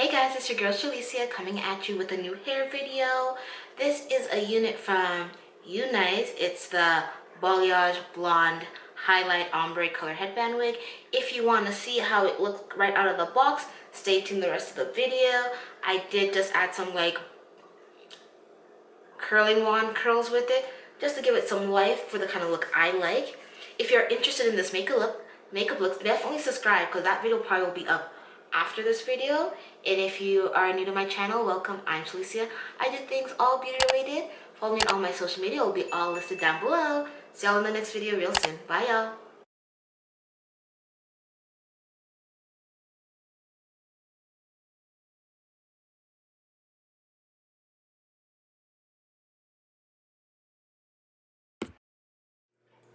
Hey guys, it's your girl Shalicia coming at you with a new hair video. This is a unit from Unice. It's the Balayage Blonde Highlight Ombre Color Headband Wig. If you want to see how it looks right out of the box, stay tuned the rest of the video. I did just add some like curling wand curls with it just to give it some life for the kind of look I like. If you're interested in this makeup look, definitely subscribe because that video probably will be up after this video. And if you are new to my channel, welcome. I'm Shalicia. I do things all beauty related. Follow me on all my social media. It will be all listed down below. See y'all in the next video real soon. Bye y'all.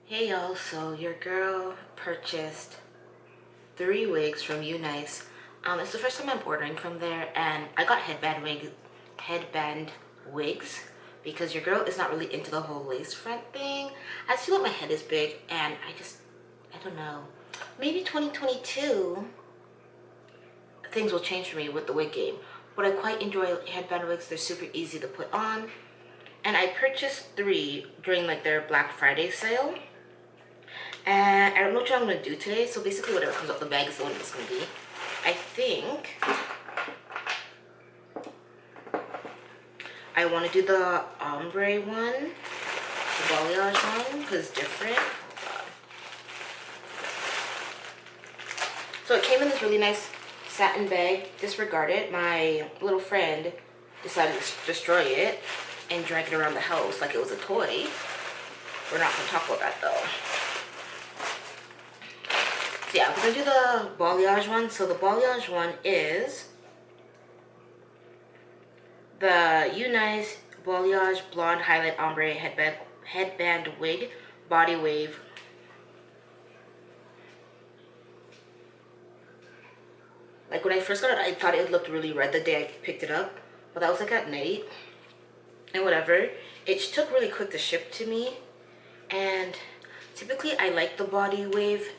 Hey y'all, so your girl purchased 3 wigs from Unice. It's the first time I'm ordering from there, and I got headband wigs because your girl is not really into the whole lace front thing. I feel like my head is big, and I don't know. Maybe 2022 things will change for me with the wig game, but I quite enjoy headband wigs. They're super easy to put on, and I purchased 3 during like their Black Friday sale. And I don't know what I'm going to do today, so basically whatever comes out the bag is the one it's going to be. I think I want to do the ombre one, the balayage one, because it's different. So it came in this really nice satin bag. Disregard it. My little friend decided to destroy it and drag it around the house like it was a toy. We're not going to talk about that though. Yeah, we're gonna do the balayage one. So the balayage one is the Unice Balayage Blonde Highlight Ombre Headband Wig Body Wave. Like when I first got it, I thought it looked really red the day I picked it up, but that was like at night and whatever. It took really quick to ship to me, and typically I like the body wave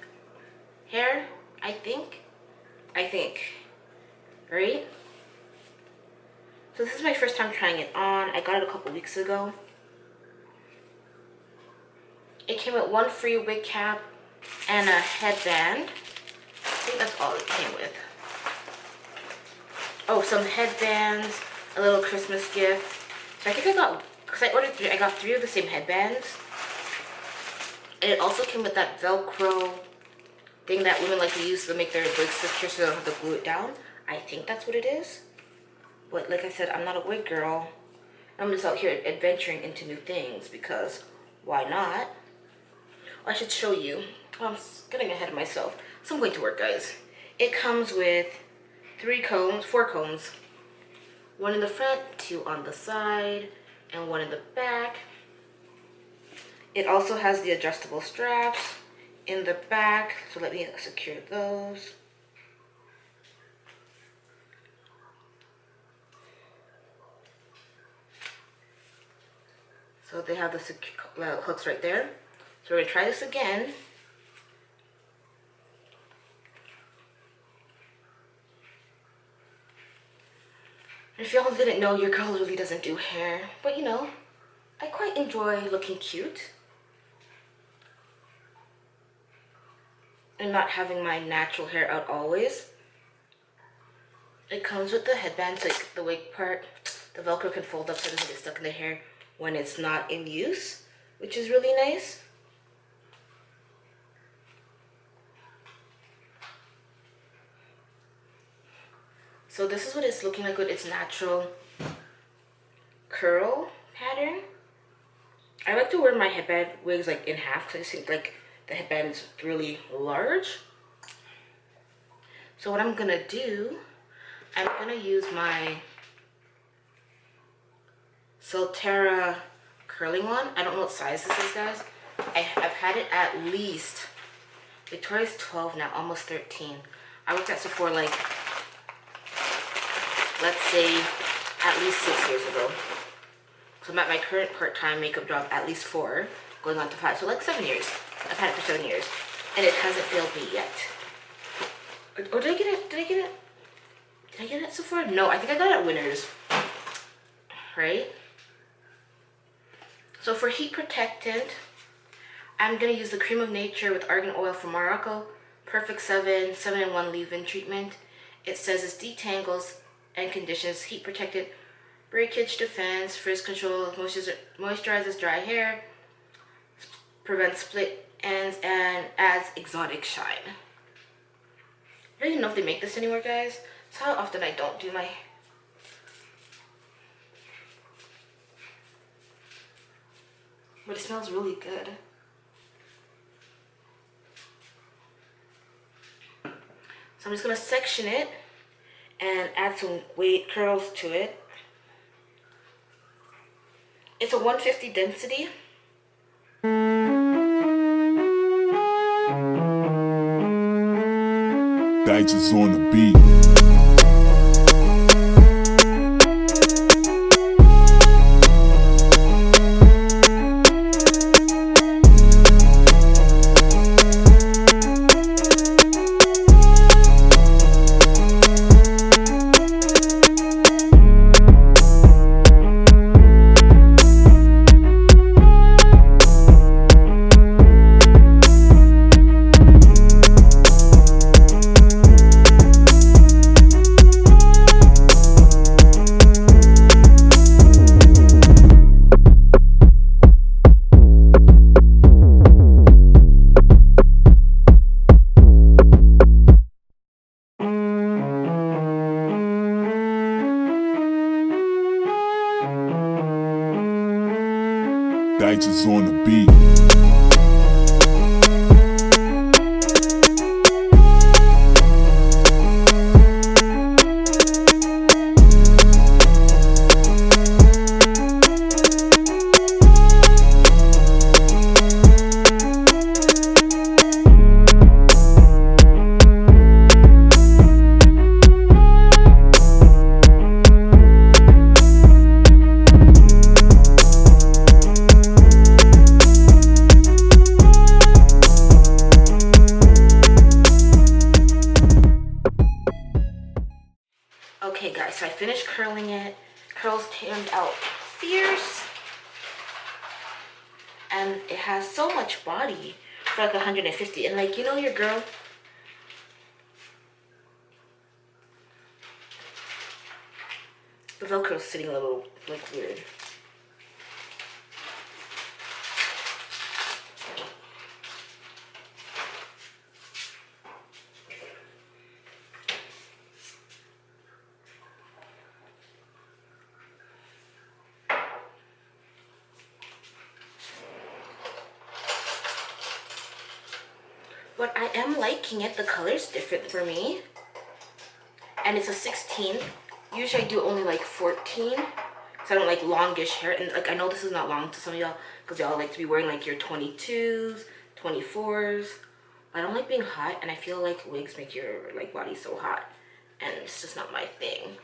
hair, I think, right? So this is my first time trying it on. I got it a couple weeks ago. It came with one free wig cap and a headband. I think that's all it came with. Oh, some headbands, a little Christmas gift. So I think I got, because I ordered 3, I got 3 of the same headbands. And it also came with that Velcro thing that women like to use to make their wigs secure so they don't have to glue it down. I think that's what it is. But like I said, I'm not a wig girl. I'm just out here adventuring into new things because why not? I should show you. I'm getting ahead of myself. So I'm going to work, guys. It comes with 4 combs. 1 in the front, 2 on the side, and 1 in the back. It also has the adjustable straps in the back, so let me secure those. So they have the hooks right there. So we're gonna try this again. If y'all didn't know, your girl really doesn't do hair, but you know, I quite enjoy looking cute and not having my natural hair out always. It comes with the headband, so the wig part, the Velcro can fold up so it doesn't get stuck in the hair when it's not in use, which is really nice. So this is what it's looking like with its natural curl pattern. I like to wear my headband wigs like in half because I just think like the headband is really large. So what I'm gonna do, I'm gonna use my Solterra curling one. I don't know what size this is, guys. I've had it at least, Victoria's 12 now, almost 13. I worked at Sephora like, let's say at least 6 years ago. So I'm at my current part-time makeup job at least 4, going on to 5, so like 7 years. I've had it for 7 years, and it hasn't failed me yet. Or did I get it? Did Did I get it so far? No, I think I got it at Winners. Right? So for heat protectant, I'm going to use the Cream of Nature with Argan Oil from Morocco. Perfect 7-in-1 leave-in treatment. It says it detangles and conditions, heat protectant, breakage defense, frizz control, moisturizes dry hair, prevents split ends, and adds exotic shine. I don't even know if they make this anymore, guys. That's how often I don't do my... But it smells really good. So I'm just going to section it and add some weight curls to it. It's a 150 density. Digits on the beat. Digits on the beat. Okay guys, so I finished curling it. Curls turned out fierce. And it has so much body for like 150. And like, you know your girl, the Velcro's sitting a little like weird. But I am liking it. The color's different for me. And it's a 16. Usually I do only like 14. So I don't like longish hair. And like I know this is not long to some of y'all because y'all like to be wearing like your 22s, 24s. I don't like being hot, and I feel like wigs make your like body so hot. And it's just not my thing.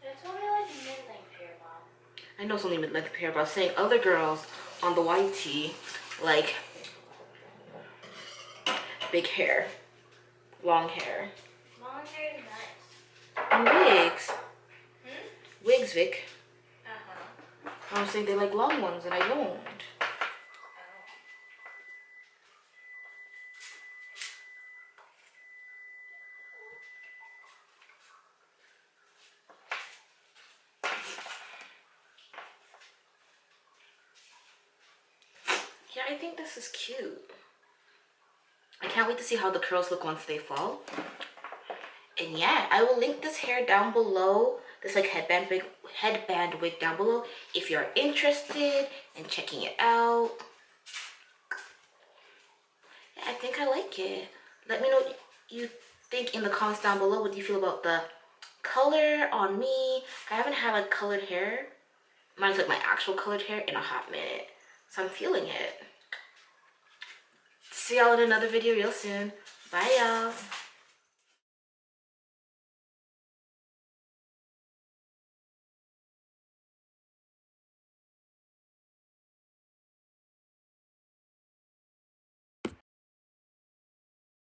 It's only like mid-length hair, Mom. I know it's only mid-length hair, but I was saying other girls on the YT like big hair, long hair. Long hair is nice. And wigs. Wigs, Vic. Uh-huh. I was saying they like long ones, and I don't. Yeah, I think this is cute. I can't wait to see how the curls look once they fall. And yeah, I will link this hair down below. This like headband wig down below if you're interested in checking it out. Yeah, I think I like it. Let me know what you think in the comments down below. What do you feel about the color on me? I haven't had like colored hair. Mine's like my actual colored hair in a hot minute. So I'm feeling it. See y'all in another video real soon. Bye y'all.